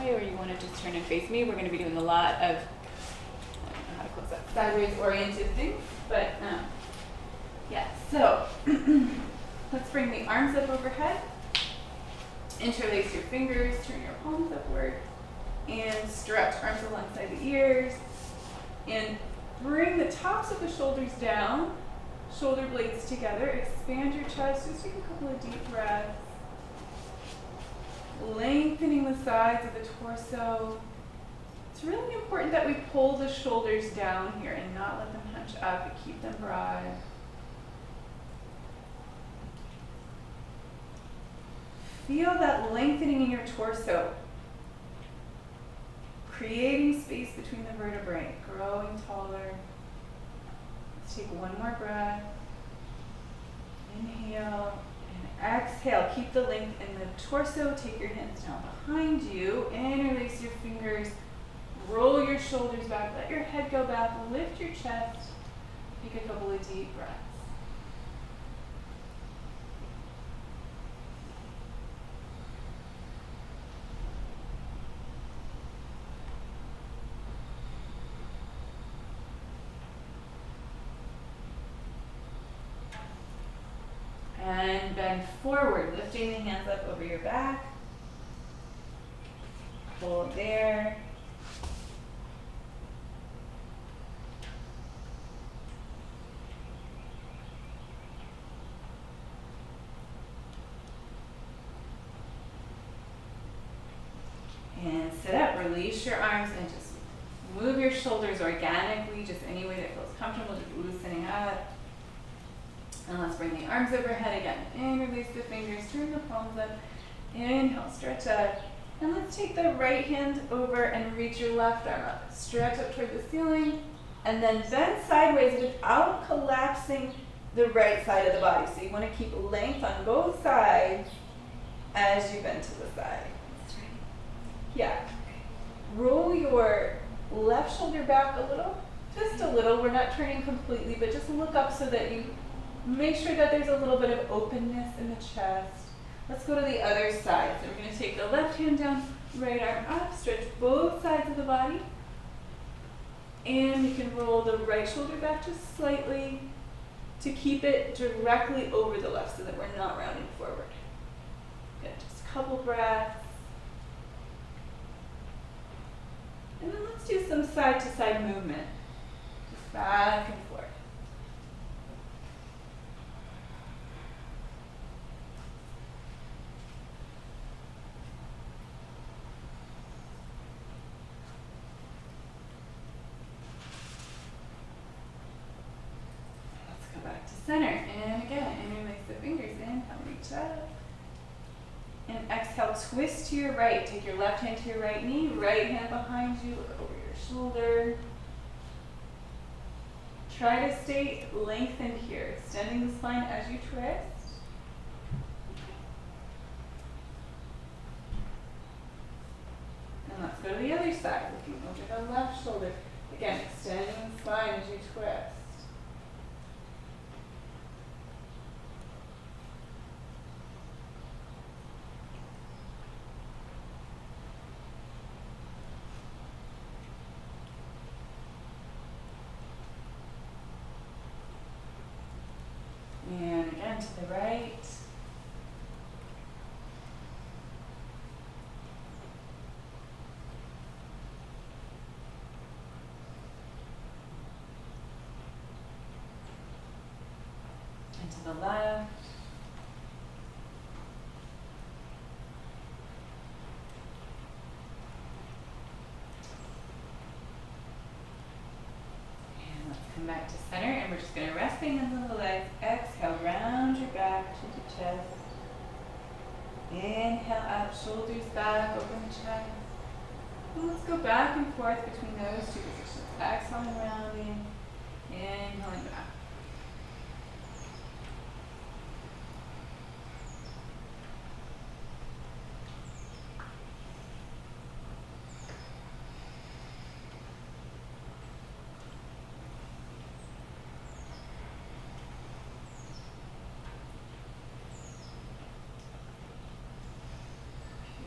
way, or you want to just turn and face me. We're going to be doing a lot of, I don't know how to close that, sideways oriented things, but yeah, so let's bring the arms up overhead, interlace your fingers, turn your palms upward, and stretch arms alongside the ears, and bring the tops of the shoulders down, shoulder blades together, expand your chest, just take a couple of deep breaths, lengthening the sides of the torso. It's really important that we pull the shoulders down here and not let them hunch up, but keep them broad. Feel that lengthening in your torso, creating space between the vertebrae, growing taller. Let's take one more breath. Inhale and exhale. Keep the length in the torso. Take your hands down behind you. Interlace your fingers. Roll your shoulders back. Let your head go back. Lift your chest. Take a couple of deep breaths. And bend forward, lifting the hands up over your back. Hold there. And sit up, release your arms and just move your shoulders organically, just any way that feels comfortable, just loosening up. And let's bring the arms overhead again. Interlace the fingers, turn the palms up. Inhale, stretch up. And let's take the right hand over and reach your left arm up. Stretch up toward the ceiling. And then bend sideways without collapsing the right side of the body. So you want to keep length on both sides as you bend to the side. Yeah. Roll your left shoulder back a little. Just a little. We're not turning completely, but just look up so that you make sure that there's a little bit of openness in the chest. Let's go to the other side. So we're going to take the left hand down, right arm up, stretch both sides of the body. And you can roll the right shoulder back just slightly to keep it directly over the left so that we're not rounding forward. Good, just a couple breaths. And then let's do some side to side movement. Just back and forth. Center, and again, interlace the fingers, inhale, reach up. And exhale, twist to your right. Take your left hand to your right knee, right hand behind you, look over your shoulder. Try to stay lengthened here, extending the spine as you twist. And let's go to the other side, looking over the left shoulder. Again, extending the spine as you twist. And again to the right. And to the left. Come back to center, and we're just going to rest the hands on the legs. Exhale, round your back to the chest. Inhale up, shoulders back, open the chest. And let's go back and forth between those two positions. Exhaling, rounding, inhaling back.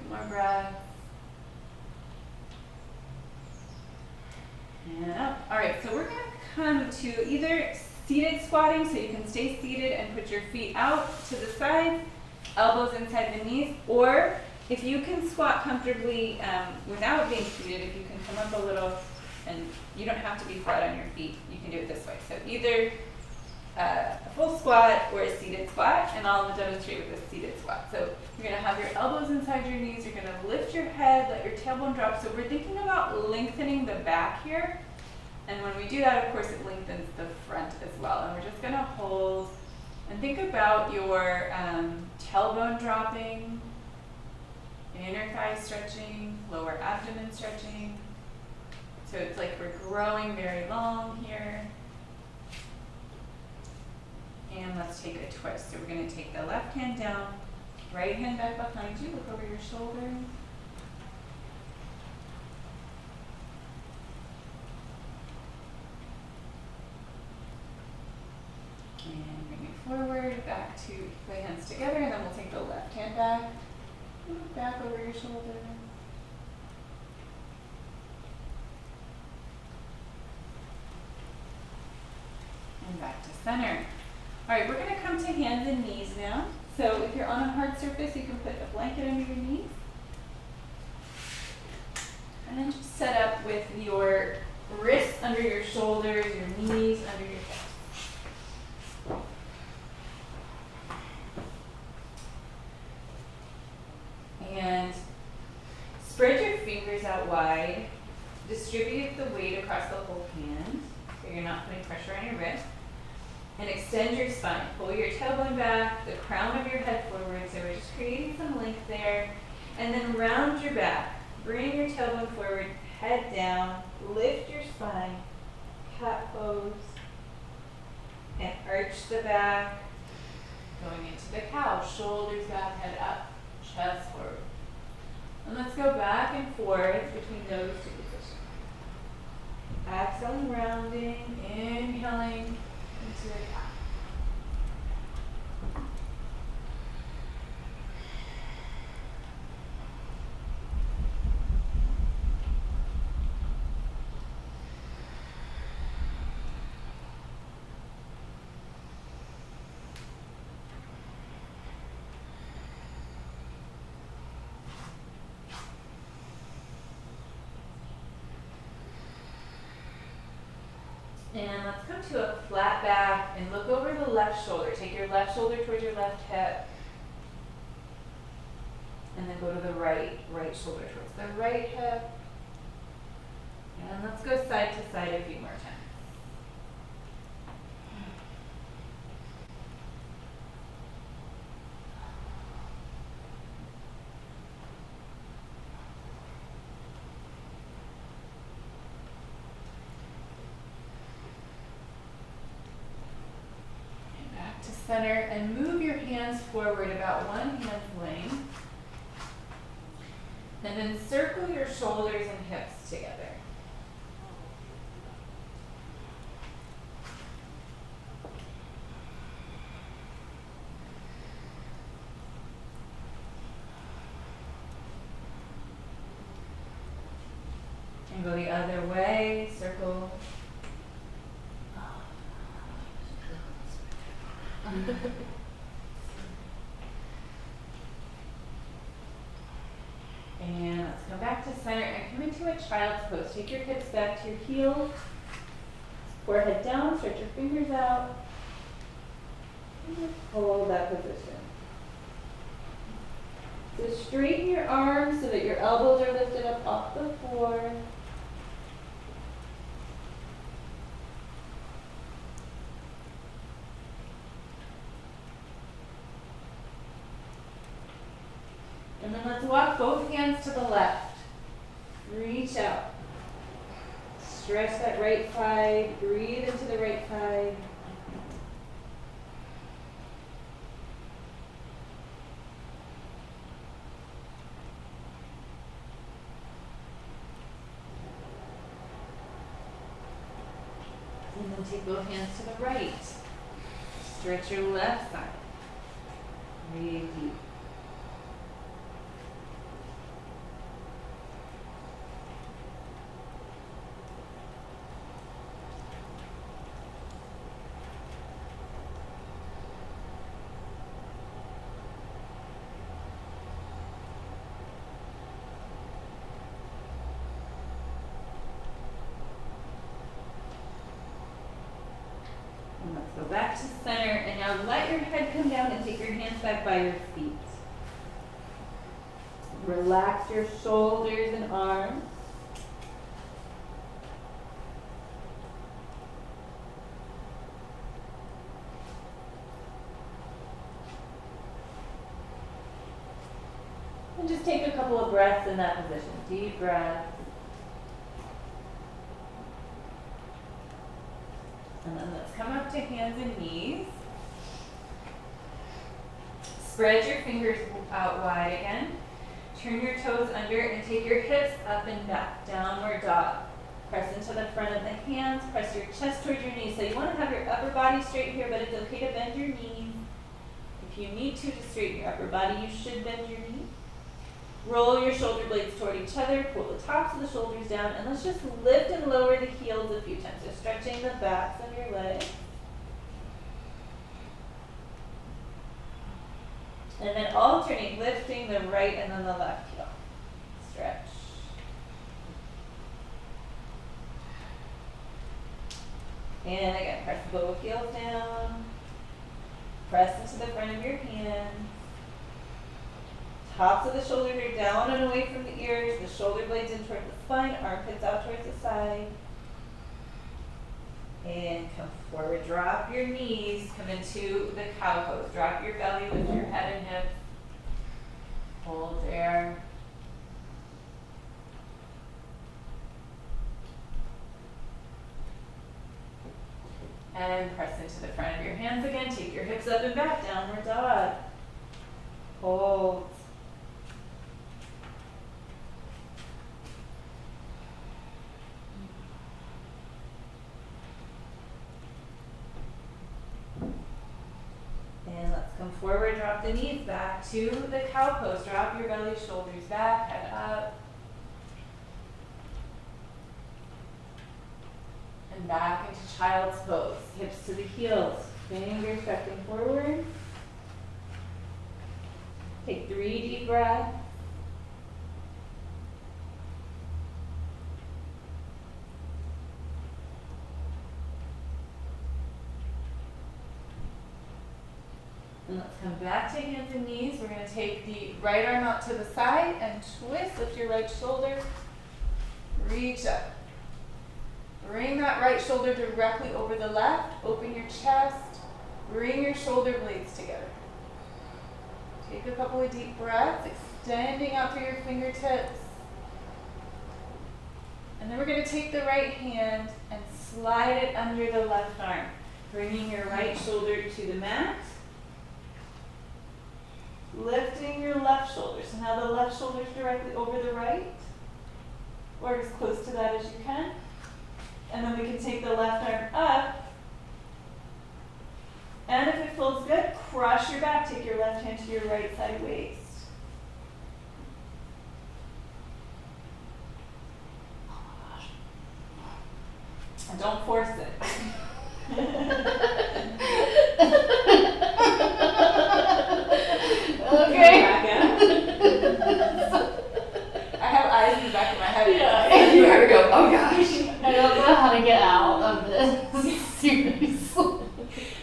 More breath. And up. All right, so we're gonna come to either seated squatting, so you can stay seated and put your feet out to the sides, elbows inside the knees, or if you can squat comfortably without being seated, if you can come up a little, and you don't have to be flat on your feet, you can do it this way. So either a full squat or a seated squat, and I'll demonstrate with a seated squat. So you're gonna have your elbows inside your knees, you're gonna lift your head, let your tailbone drop. So we're thinking about lengthening the back here. And when we do that, of course, it lengthens the front as well. And we're just gonna hold and think about your tailbone dropping, inner thigh stretching, lower abdomen stretching. So it's like we're growing very long here. And let's take a twist. So we're gonna take the left hand down, right hand back behind you, look over your shoulder. And bring it forward, back to put hands together, and then we'll take the left hand back, back over your shoulder. And back to center. All right, we're gonna come to hands and knees now. So if you're on a hard surface, you can put a blanket under your knees. And then just set up with your wrists under your shoulders, your knees under your hips. And spread your fingers out wide. Distribute the weight across the whole hand, so you're not putting pressure on your wrist. And extend your spine. Pull your tailbone back, the crown of your head forward, so we're just creating some length there. And then round your back. Bring your tailbone forward, head down, lift your spine, cat pose, and arch the back. Going into the cow, shoulders back, head up, chest forward. And let's go back and forth between those two positions. Exhaling, rounding, inhaling into the cow. And let's come to a flat back and look over the left shoulder. Take your left shoulder towards your left hip. And then go to the right shoulder towards the right hip. And let's go side to side a few more times. To center and move your hands forward about one hand's length. And then circle your shoulders and hips together. And go the other way, circle. And let's come back to center and come into a child's pose. Take your hips back to your heels, forehead down, stretch your fingers out, and just hold that position. So straighten your arms so that your elbows are lifted up off the floor. And then let's walk both hands to the left. Reach out. Stretch that right side. Breathe into the right side. And then take both hands to the right. Stretch your left side. Breathe deep. back to center, and now let your head come down and take your hands back by your feet. Relax your shoulders and arms. And just take a couple of breaths in that position. Deep breath. And then let's come up to hands and knees. Spread your fingers out wide again. Turn your toes under and take your hips up and back. Downward dog. Press into the front of the hands. Press your chest towards your knees. So you want to have your upper body straight here, but it's okay to bend your knees. If you need to straighten your upper body, you should bend your knees. Roll your shoulder blades toward each other. Pull the tops of the shoulders down. And let's just lift and lower the heels a few times. So stretching the backs of your legs. And then alternate, lifting the right and then the left heel. Stretch. And again, press both heels down. Press into the front of your hands. Tops of the shoulders are down and away from the ears. The shoulder blades in toward the spine. Armpits out towards the side. And come forward. Drop your knees. Come into the cow pose. Drop your belly, lift your head and hips. Hold there. And press into the front of your hands again. Take your hips up and back. Downward dog. Hold. And let's come forward, drop the knees back to the cow pose. Drop your belly, shoulders back, head up. And back into child's pose. Hips to the heels, fingers pressing forward. Take 3 deep breaths. And let's come back to hands and knees. We're going to take the right arm out to the side and twist. Lift your right shoulder. Reach up. Bring that right shoulder directly over the left. Open your chest. Bring your shoulder blades together. Take a couple of deep breaths, extending out through your fingertips. And then we're going to take the right hand and slide it under the left arm. Bringing your right shoulder to the mat. Lifting your left shoulder. So now the left shoulder is directly over the right, or as close to that as you can. And then we can take the left arm up. And if it feels good, cross your back. Take your left hand to your right side waist. And don't force it. Okay. I have eyes in the back of my head. Yeah. You have to go, oh gosh. I don't know how to get out of this. Seriously.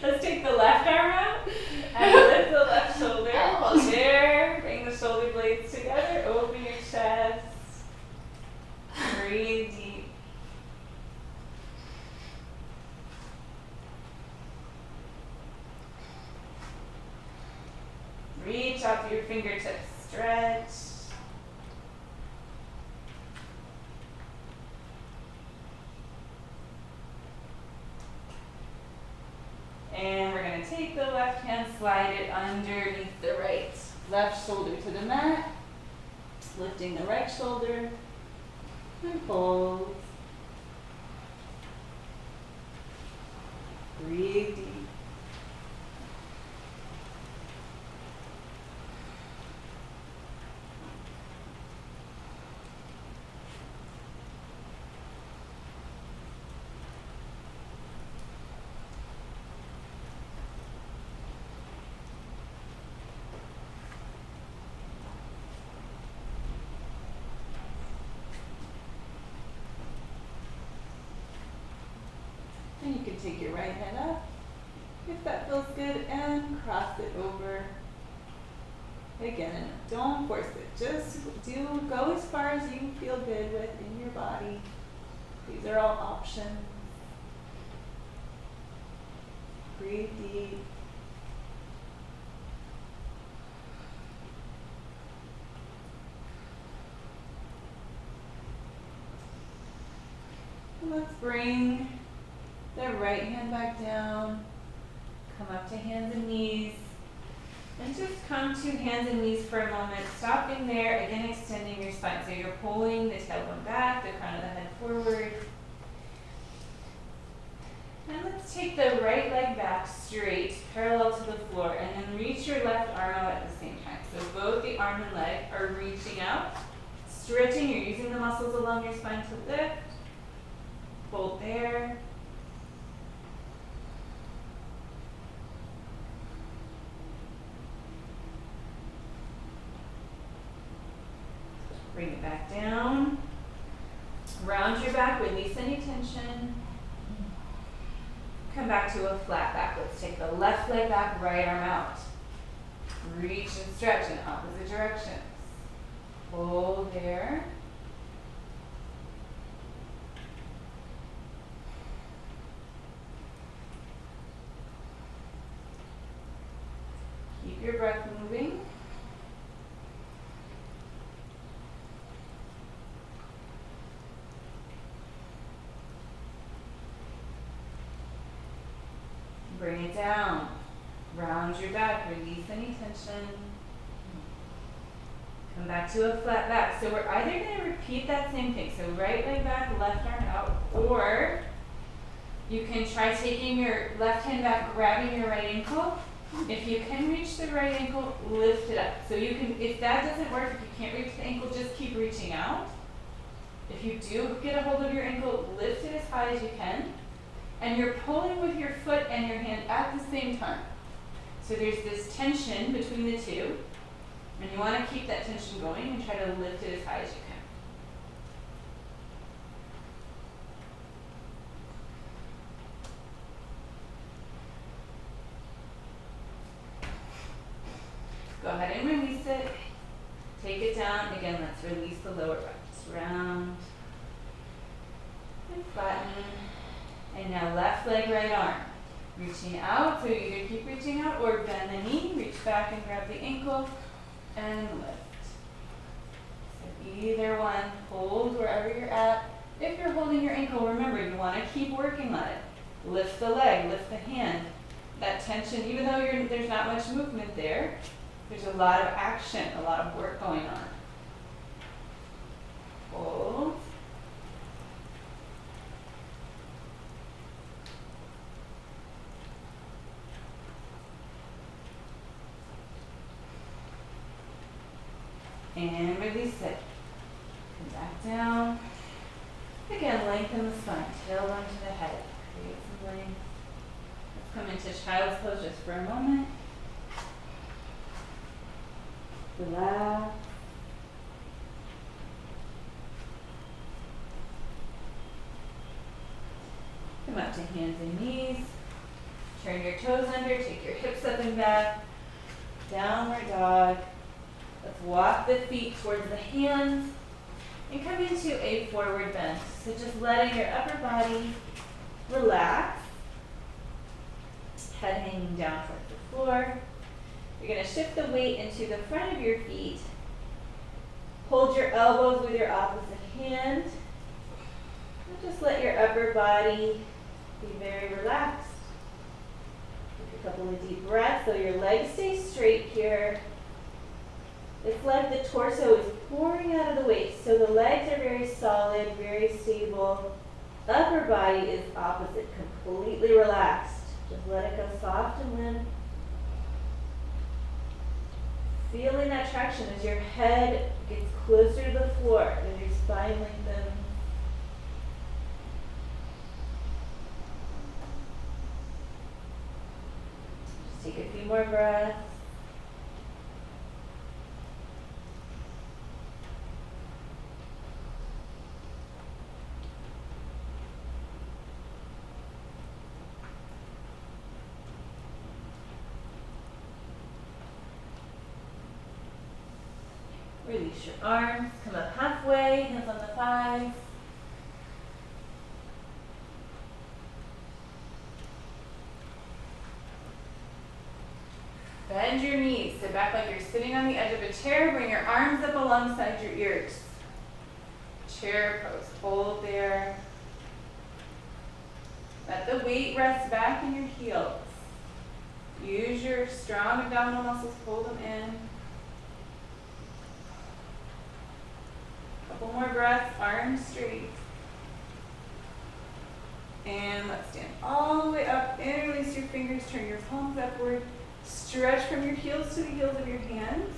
Let's take the left arm out and lift the left shoulder. There. Bring the shoulder blades together. Open your chest. Breathe deep. Reach out through your fingertips. Stretch. And we're going to take the left hand, slide it underneath the right. Left shoulder to the mat. Lifting the right shoulder. And hold. Breathe deep. And you can take your right hand up. that feels good, and cross it over. Again, don't force it. Just go as far as you feel good with in your body. These are all options. Breathe deep. Let's bring the right hand back down. Come up to hands and knees. And just come to hands and knees for a moment. Stopping there, again extending your spine. So you're pulling the tailbone back, the crown of the head forward. And let's take the right leg back straight, parallel to the floor, and then reach your left arm out at the same time. So both the arm and leg are reaching out, stretching. You're using the muscles along your spine to lift. Hold there. Bring it back down. Round your back, release any tension. Come back to a flat back. Let's take the left leg back, right arm out. Reach and stretch in opposite directions. Hold there. Keep your breath moving. Bring it down. Round your back. Release any tension. Come back to a flat back. So we're either going to repeat that same thing. So right leg back, left arm out. Or you can try taking your left hand back, grabbing your right ankle. If you can reach the right ankle, lift it up. So you can, if that doesn't work, if you can't reach the ankle, just keep reaching out. If you do get a hold of your ankle, lift it as high as you can. And you're pulling with your foot and your hand at the same time. So there's this tension between the two. And you want to keep that tension going and try to lift it as high as you can. Go ahead and release it. Take it down. Again, let's release the lower back. Just round and flatten. And now left leg, right arm. Reaching out, so you either keep reaching out or bend the knee, reach back and grab the ankle, and lift. So either one, hold wherever you're at. If you're holding your ankle, remember, you want to keep working on it. Lift the leg, lift the hand. That tension, even though there's not much movement there, there's a lot of action, a lot of work going on. Hold. And release it. Come back down. Again, lengthen the spine, tailbone to the head. Create some length. Let's come into child's pose just for a moment. Relax. Come up to hands and knees. Turn your toes under, take your hips up and back. Downward dog. Let's walk the feet towards the hands and come into a forward bend. So just letting your upper body relax. Head hanging down towards the floor. You're going to shift the weight into the front of your feet. Hold your elbows with your opposite hand. And just let your upper body be very relaxed. Take a couple of deep breaths so your legs stay straight here. It's like the torso is pouring out of the waist, so the legs are very solid, very stable. Upper body is opposite, completely relaxed. Just let it go soft and limp. Feeling that traction as your head gets closer to the floor, as your spine lengthens. Just take a few more breaths. Release your arms, come up halfway, hands on the thighs. Bend your knees, sit back like you're sitting on the edge of a chair, bring your arms up alongside your ears. Chair pose, hold there. Let the weight rest back in your heels. Use your strong abdominal muscles, pull them in. Couple more breaths, arms straight. And let's stand all the way up, interlace your fingers, turn your palms upward. Stretch from your heels to the heels of your hands.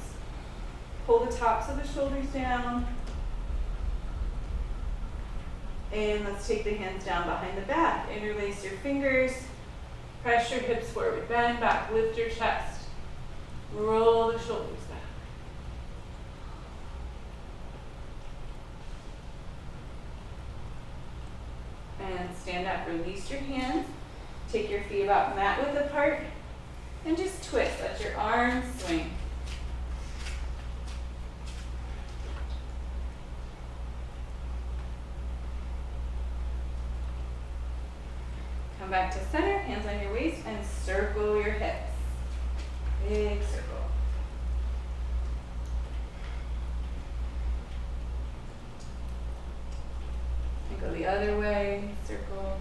Pull the tops of the shoulders down. And let's take the hands down behind the back. Interlace your fingers. Press your hips forward. Bend back. Lift your chest. Roll the shoulders back. And stand up. Release your hands. Take your feet about mat width apart. And just twist. Let your arms swing. Come back to center, hands on your waist, and circle your hips. Big circle. And go the other way, circle.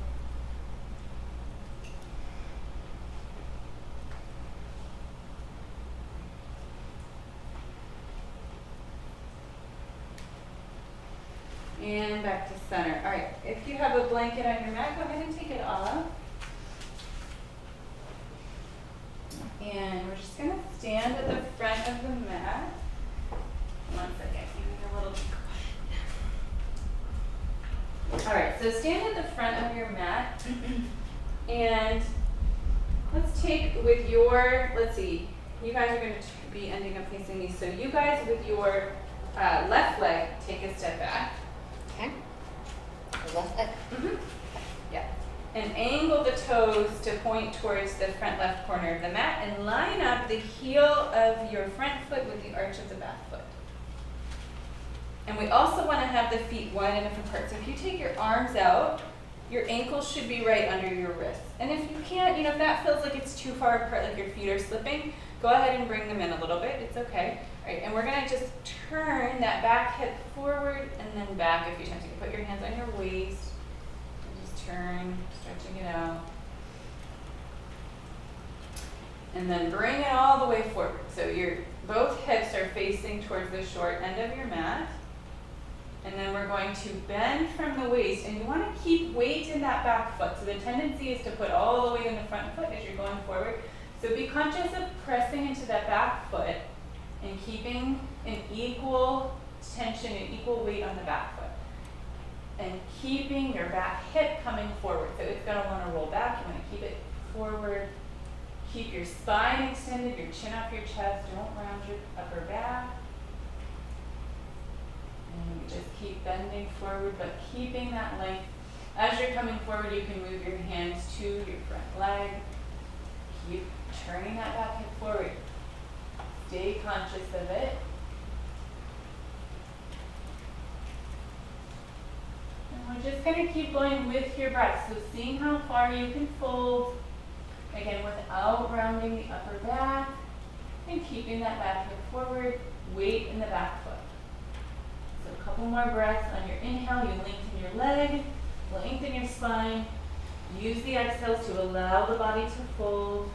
And back to center. All right, if you have a blanket on your mat, go ahead and take it off. And we're just gonna stand at the front of the mat. One second, give me a little quiet. All right, so stand at the front of your mat. And let's take with your, let's see, you guys are gonna be ending up facing me. So you guys with your left leg, take a step back. Okay. Left leg. Yeah. And angle the toes to point towards the front left corner of the mat and line up the heel of your front foot with the arch of the back foot. And we also want to have the feet wide enough apart. So if you take your arms out, your ankles should be right under your wrists. And if you can't, if that feels like it's too far apart, like your feet are slipping, go ahead and bring them in a little bit. It's okay. All right, and we're going to just turn that back hip forward and then back a few times. You can put your hands on your waist and just turn, stretching it out. And then bring it all the way forward. So your both hips are facing towards the short end of your mat. And then we're going to bend from the waist. And you want to keep weight in that back foot. So the tendency is to put all the weight in the front foot as you're going forward. So be conscious of pressing into that back foot and keeping an equal tension and equal weight on the back foot. And keeping your back hip coming forward. So it's going to want to roll back. You want to keep it forward. Keep your spine extended, your chin off your chest. Don't round your upper back. And just keep bending forward, but keeping that length. As you're coming forward, you can move your hands to your front leg. Keep turning that back hip forward. Stay conscious of it. And we're just going to keep going with your breath. So seeing how far you can fold. Again, without rounding the upper back. And keeping that back hip forward. Weight in the back foot. So a couple more breaths. On your inhale, you lengthen your leg. Lengthen your spine. Use the exhales to allow the body to fold.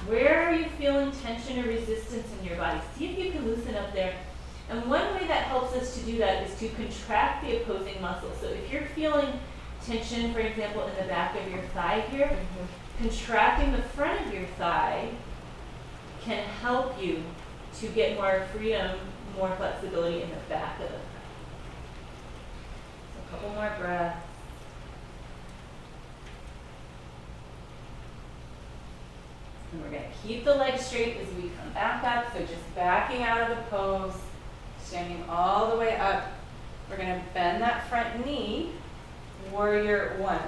Where are you feeling tension or resistance in your body? See if you can loosen up there. And one way that helps us to do that is to contract the opposing muscle. So if you're feeling tension, for example, in the back of your thigh here, contracting the front of your thigh can help you to get more freedom, more flexibility in the back of the thigh. So a couple more breaths. And we're going to keep the legs straight as we come back up. So just backing out of the pose, standing all the way up. We're going to bend that front knee, warrior one.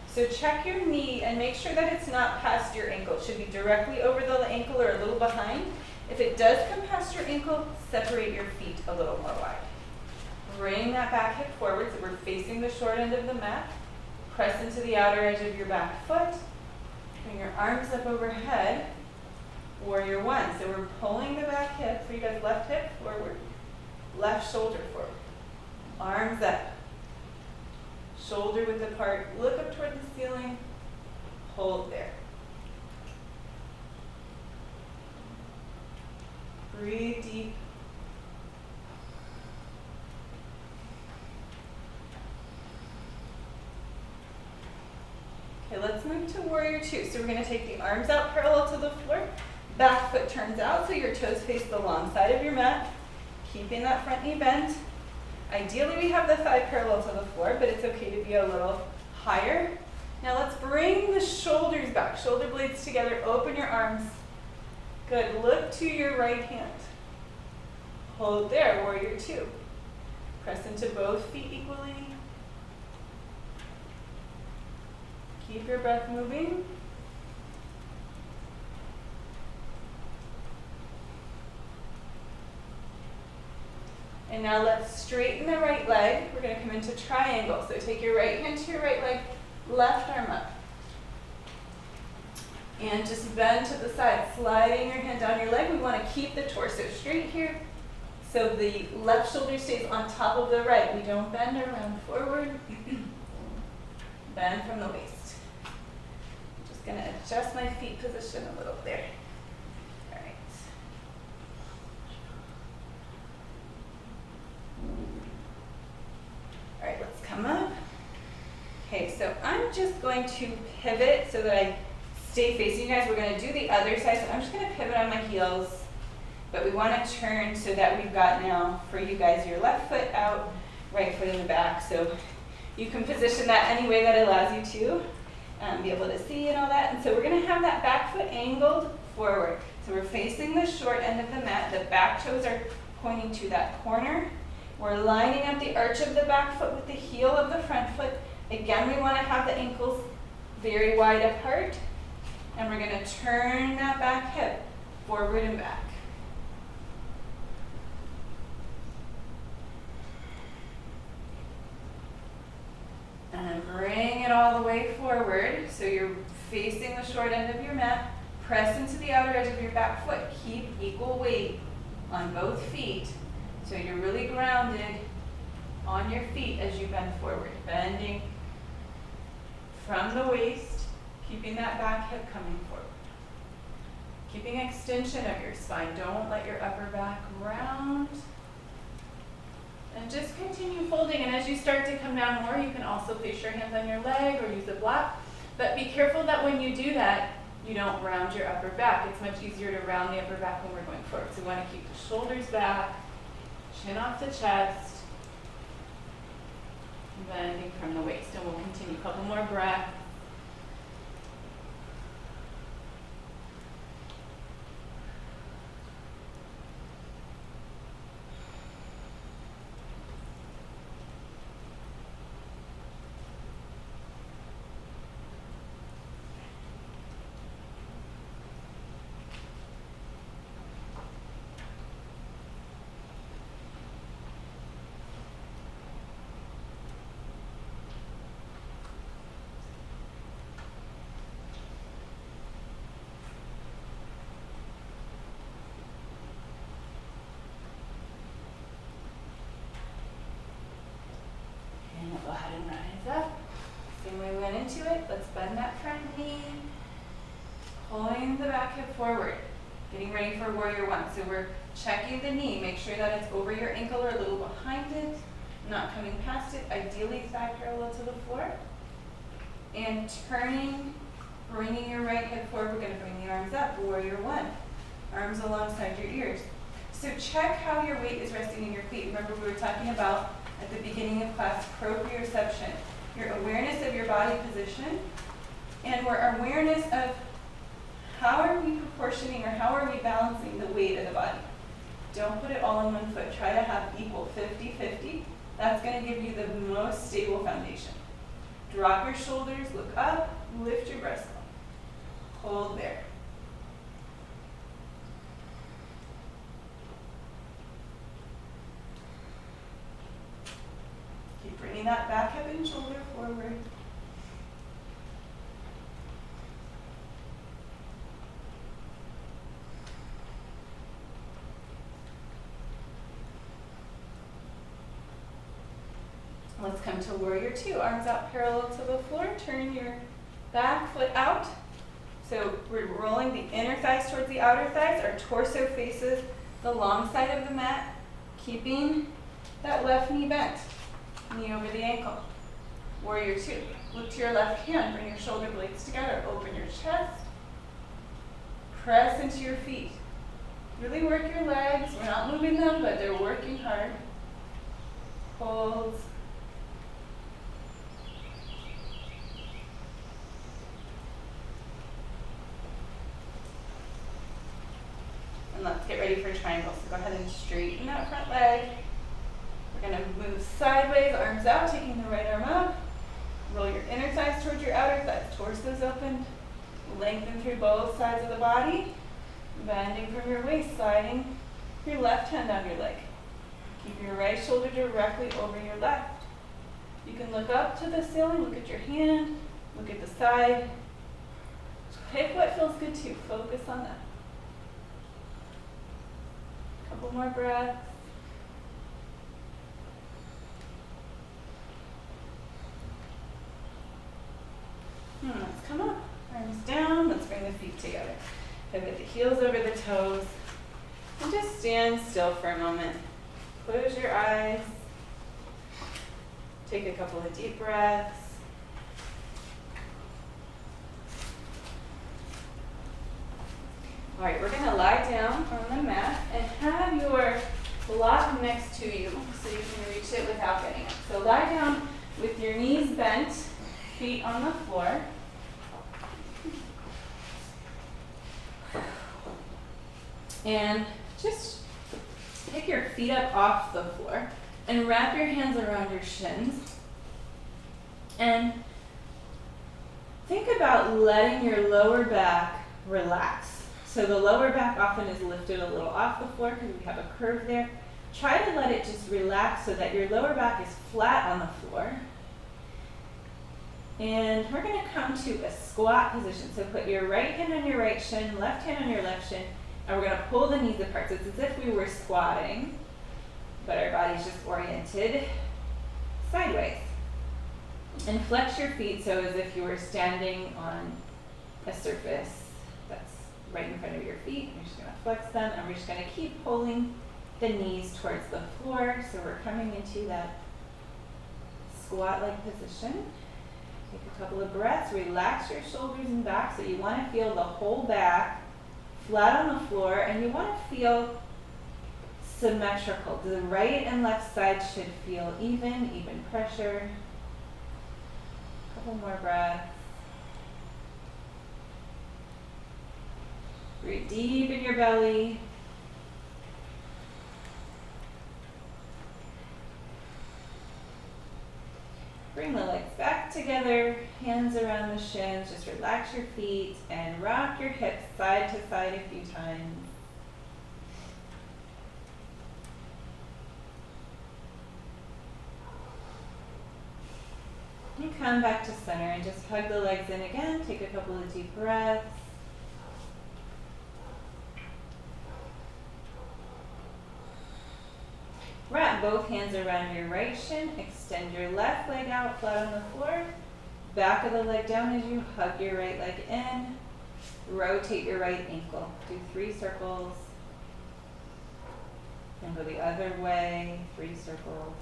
So check your knee and make sure that it's not past your ankle. It should be directly over the ankle or a little behind. If it does come past your ankle, separate your feet a little more wide. Bring that back hip forward so we're facing the short end of the mat. Press into the outer edge of your back foot. Bring your arms up overhead. Warrior one. So we're pulling the back hip. So you guys, left hip forward, left shoulder forward. Arms up. Shoulder width apart. Look up toward the ceiling. Hold there. Breathe deep. Okay, let's move to warrior two. So we're going to take the arms out parallel to the floor. Back foot turns out so your toes face the long side of your mat. Keeping that front knee bent. Ideally we have the thigh parallel to the floor, but it's okay to be a little higher. Now let's bring the shoulders back. Shoulder blades together. Open your arms. Good. Look to your right hand. Hold there, warrior two. Press into both feet equally. Keep your breath moving. And now let's straighten the right leg. We're going to come into triangle. So take your right hand to your right leg, left arm up. And just bend to the side, sliding your hand down your leg. We want to keep the torso straight here. So the left shoulder stays on top of the right. We don't bend around forward. Bend from the waist. I'm just going to adjust my feet position a little there. All right. All right, let's come up. Okay, so I'm just going to pivot so that I stay facing you guys. We're going to do the other side. So I'm just going to pivot on my heels. But we want to turn so that we've got now, for you guys, your left foot out, right foot in the back. So you can position that any way that allows you to be able to see and all that. And so we're going to have that back foot angled forward. So we're facing the short end of the mat. The back toes are pointing to that corner. We're lining up the arch of the back foot with the heel of the front foot. Again, we want to have the ankles very wide apart. And we're going to turn that back hip forward and back. And bring it all the way forward. So you're facing the short end of your mat. Press into the outer edge of your back foot. Keep equal weight on both feet. So you're really grounded on your feet as you bend forward. Bending from the waist, keeping that back hip coming forward. Keeping extension of your spine. Don't let your upper back round. And just continue folding, and as you start to come down more, you can also place your hands on your leg or use a block. But be careful that when you do that, you don't round your upper back. It's much easier to round the upper back when we're going forward. So we want to keep the shoulders back, chin off the chest, bending from the waist. And we'll continue a couple more breaths. Go ahead and rise up. Same way we went into it. Let's bend that front knee. Pulling the back hip forward. Getting ready for warrior one. So we're checking the knee. Make sure that it's over your ankle or a little behind it. Not coming past it. Ideally thigh parallel to the floor. And turning, bringing your right hip forward. We're going to bring the arms up. Warrior one. Arms alongside your ears. So check how your weight is resting in your feet. Remember we were talking about at the beginning of class, proprioception, your awareness of your body position, and our awareness of how are we proportioning or how are we balancing the weight of the body. Don't put it all on one foot. Try to have equal 50-50. That's going to give you the most stable foundation. Drop your shoulders, look up, lift your breast up. Hold there. bringing that back hip and shoulder forward. Let's come to warrior two, arms out parallel to the floor. Turn your back foot out. So we're rolling the inner thighs towards the outer thighs. Our torso faces the long side of the mat, keeping that left knee bent, knee over the ankle. Warrior two, look to your left hand, bring your shoulder blades together, open your chest, press into your feet. Really work your legs. We're not moving them, but they're working hard. Hold. And let's get ready for triangle. So go ahead and straighten that front leg. We're going to move sideways, arms out, taking the right arm up. Roll your inner thighs towards your outer thighs. Torso's open. Lengthen through both sides of the body. Bending from your waist, sliding your left hand down your leg. Keep your right shoulder directly over your left. You can look up to the ceiling, look at your hand, look at the side. Pick what feels good to you. Focus on that. Couple more breaths. Let's come up, arms down. Let's bring the feet together. Pivot the heels over the toes. And just stand still for a moment. Close your eyes. Take a couple of deep breaths. All right, we're going to lie down on the mat and have your block next to you so you can reach it without getting up. So lie down with your knees bent, feet on the floor. And just pick your feet up off the floor and wrap your hands around your shins. And think about letting your lower back relax. So the lower back often is lifted a little off the floor because we have a curve there. Try to let it just relax so that your lower back is flat on the floor. And we're going to come to a squat position. So put your right hand on your right shin, left hand on your left shin, and we're going to pull the knees apart. So it's as if we were squatting, but our body's just oriented sideways. And flex your feet so as if you were standing on a surface that's right in front of your feet. You're just going to flex them, and we're just going to keep pulling the knees towards the floor. So we're coming into that squat-like position. Take a couple of breaths. Relax your shoulders and back. So you want to feel the whole back flat on the floor, and you want to feel symmetrical. The right and left side should feel even pressure. Couple more breaths. Breathe deep in your belly. Bring the legs back together, hands around the shins. Just relax your feet and rock your hips side to side a few times. And come back to center and just hug the legs in again. Take a couple of deep breaths. Wrap both hands around your right shin. Extend your left leg out flat on the floor. Back of the leg down as you hug your right leg in. Rotate your right ankle. Do 3 circles. And go the other way. 3 circles.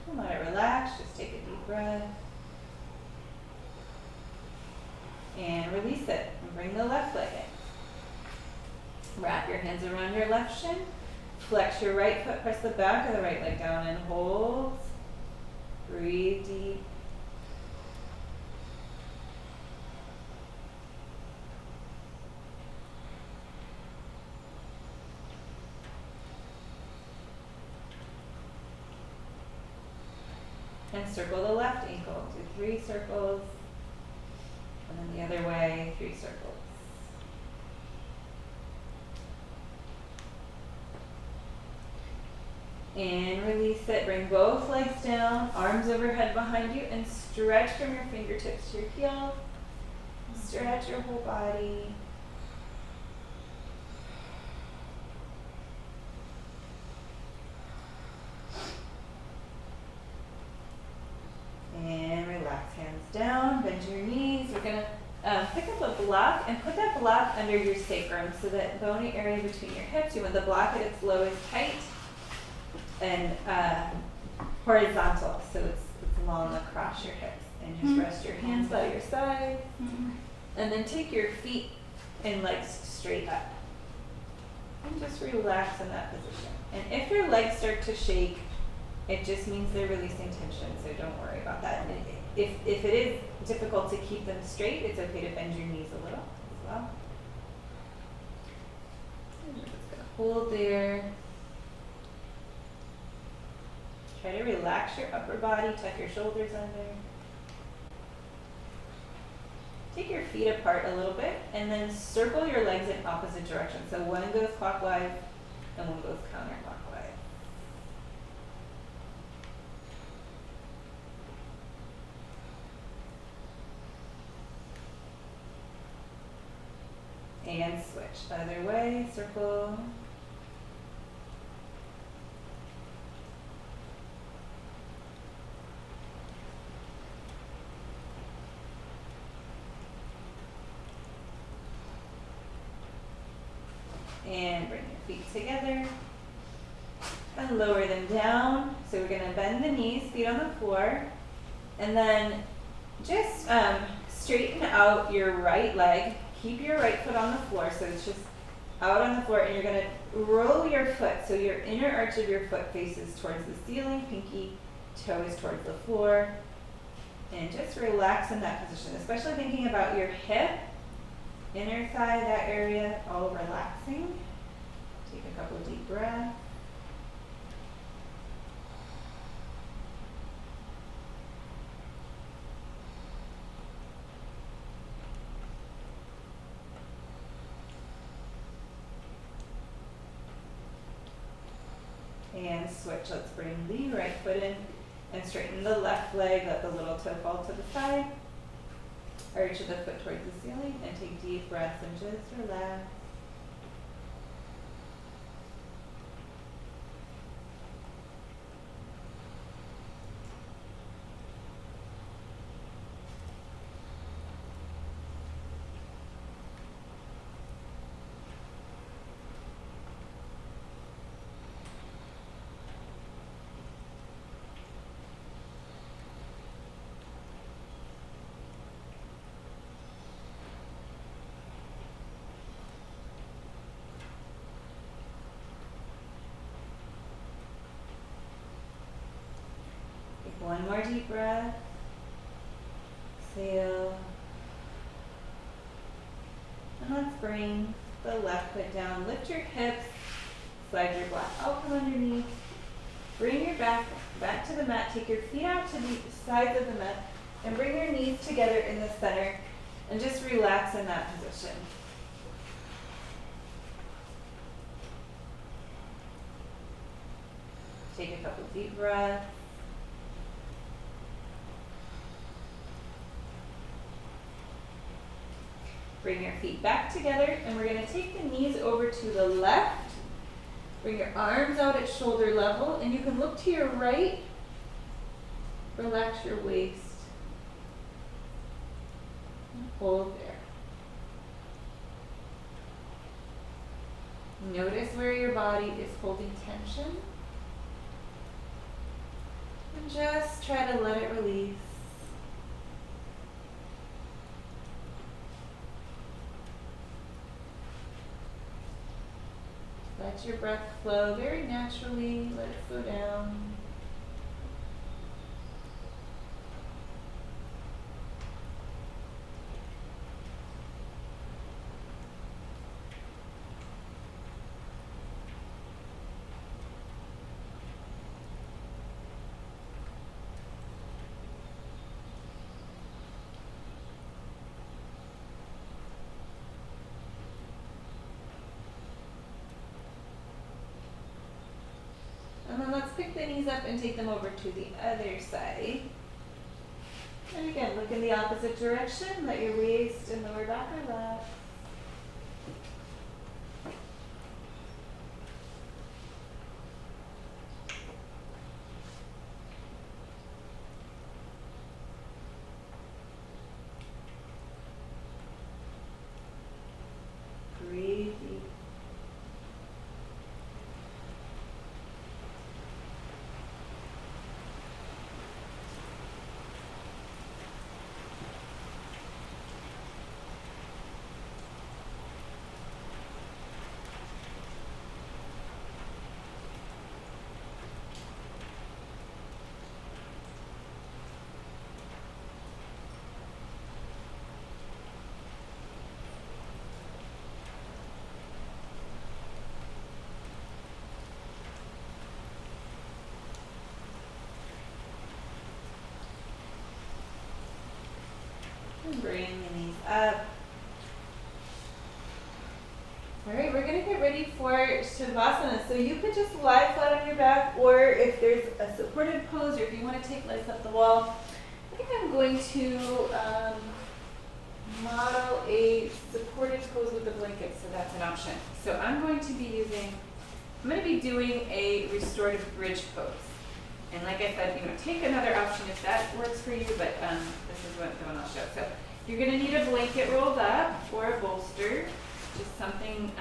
And let it relax. Just take a deep breath. And release it. And bring the left leg in. Wrap your hands around your left shin. Flex your right foot, press the back of the right leg down and hold. Breathe deep. And circle the left ankle. Do 3 circles. And then the other way, 3 circles. And release it. Bring both legs down, arms overhead behind you, and stretch from your fingertips to your heels. Stretch your whole body. And relax, hands down, bend your knees. We're gonna pick up a block and put that block under your sacrum, so that bony area between your hips. You want the block at its lowest height and horizontal, so it's long across your hips. And just rest your hands by your side. And then take your feet and legs straight up. And just relax in that position. And if your legs start to shake, it just means they're releasing tension, so don't worry about that. And if it is difficult to keep them straight, it's okay to bend your knees a little as well. And we're just gonna hold there. Try to relax your upper body, tuck your shoulders under. Take your feet apart a little bit and then circle your legs in opposite directions. So one goes clockwise and one goes counterclockwise. And switch. Other way, circle. And bring your feet together and lower them down. So we're gonna bend the knees, feet on the floor, and then just straighten out your right leg. Keep your right foot on the floor, so it's just out on the floor, and you're gonna roll your foot so your inner arch of your foot faces towards the ceiling, pinky toe is towards the floor, and just relax in that position, especially thinking about your hip. Inner thigh, that area, all relaxing. Take a couple of deep breaths. And switch. Let's bring the right foot in and straighten the left leg. Let the little toe fall to the side. Arch of the foot towards the ceiling and take deep breaths and just relax. One more deep breath. Exhale. And let's bring the left foot down. Lift your hips. Slide your black out from underneath. Bring your back to the mat. Take your feet out to the sides of the mat. And bring your knees together in the center. And just relax in that position. Take a couple deep breaths. Bring your feet back together, and we're going to take the knees over to the left. Bring your arms out at shoulder level, and you can look to your right. Relax your waist. And hold there. Notice where your body is holding tension. And just try to let it release. Let your breath flow very naturally. Let it flow down. And then let's pick the knees up and take them over to the other side. And again, look in the opposite direction. Let your waist and lower back relax. Breathe deep. And bring the knees up. Alright, we're going to get ready for Shavasana. So you could just lie flat on your back, or if there's a supported pose, or if you want to take legs up the wall, I think I'm going to model a supported pose with a blanket, so that's an option. So I'm going to be doing a restorative bridge pose. And like I said, take another option if that works for you, but this is the one I'll show. So you're going to need a blanket rolled up or a bolster, just something,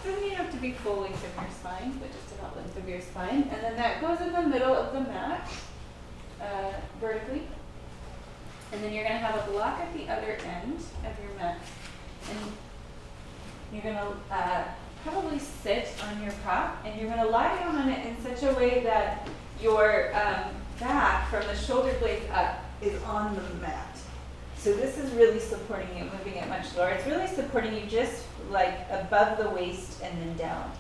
doesn't even have to be full length of your spine, but just about length of your spine. And then that goes in the middle of the mat, vertically. And then you're going to have a block at the other end of your mat. And you're going to probably sit on your prop, and you're going to lie down on it in such a way that your back from the shoulder blades up is on the mat. So this is really supporting you, moving it much lower. It's really supporting you just like above the waist and then down.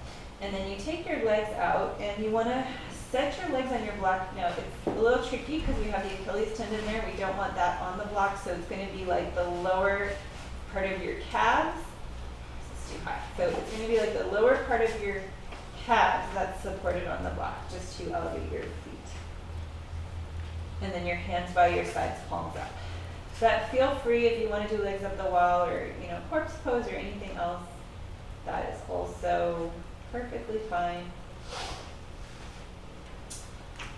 And then you take your legs out and you want to set your legs on your block. Now it's a little tricky because we have the Achilles tendon there. We don't want that on the block, so it's going to be like the lower part of your calves. This is too high. So it's going to be like the lower part of your calves that's supported on the block, just to elevate your feet. And then your hands by your sides, palms up. But feel free if you want to do legs up the wall or corpse pose or anything else. That is also perfectly fine.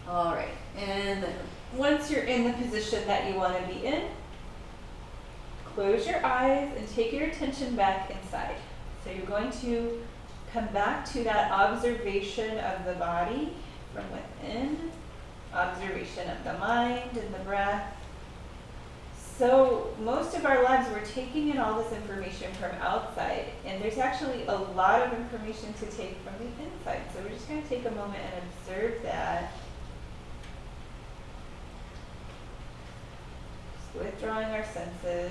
All right, and then once you're in the position that you want to be in, close your eyes and take your attention back inside. So you're going to come back to that observation of the body from within, observation of the mind and the breath. So most of our lives we're taking in all this information from outside, and there's actually a lot of information to take from the inside. So we're just going to take a moment and observe that. Just withdrawing our senses.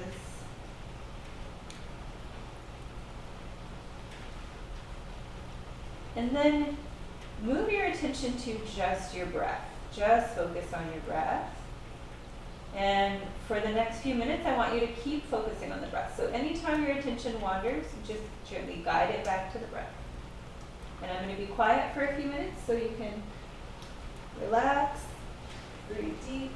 And then move your attention to just your breath. Just focus on your breath. And for the next few minutes, I want you to keep focusing on the breath. So anytime your attention wanders, just gently guide it back to the breath. And I'm going to be quiet for a few minutes so you can relax, breathe deep.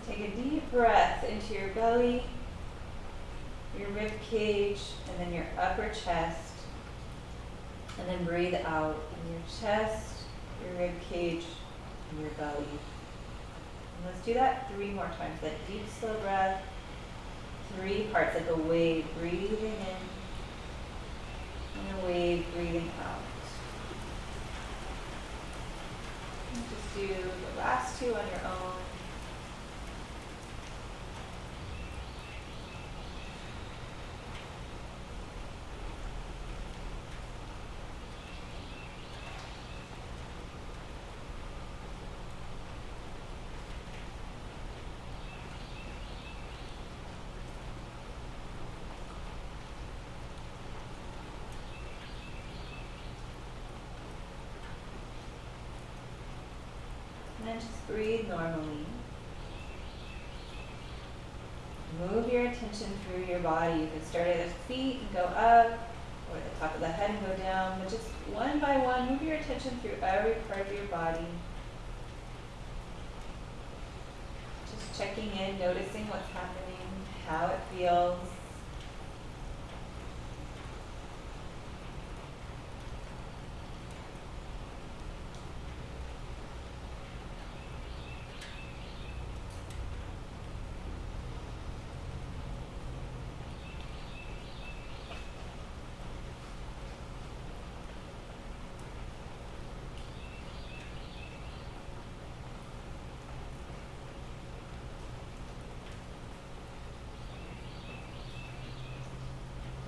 Take a deep breath into your belly, your rib cage, and then your upper chest. And then breathe out in your chest, your rib cage, and your belly. And let's do that 3 more times. That deep, slow breath. 3 parts, like a wave, breathing in, and a wave, breathing out. And just do the last 2 on your own. And then just breathe normally. Move your attention through your body. You can start at the feet and go up, or at the top of the head and go down, but just one by one, move your attention through every part of your body. Just checking in, noticing what's happening, how it feels.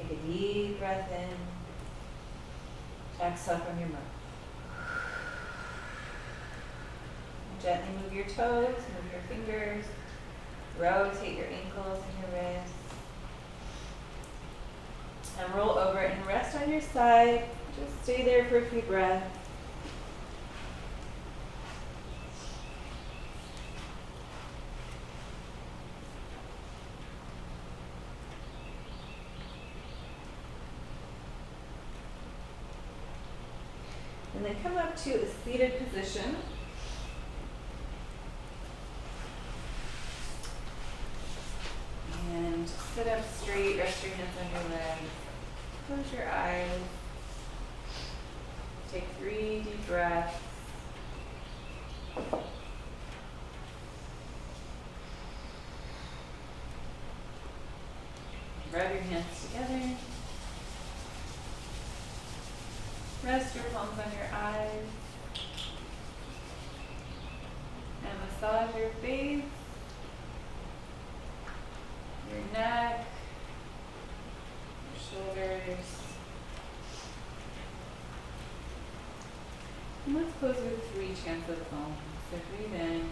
Take a deep breath in. Exhale from your mouth. Gently move your toes, move your fingers. Rotate your ankles and your wrists. And roll over and rest on your side. Just stay there for a few breaths. And then come up to a seated position. And sit up straight, rest your hands on your legs. Close your eyes. Take 3 deep breaths. Rub your hands together. Rest your palms on your eyes. And massage your face, your neck, your shoulders. And let's close with 3 chants of Om. So breathe in.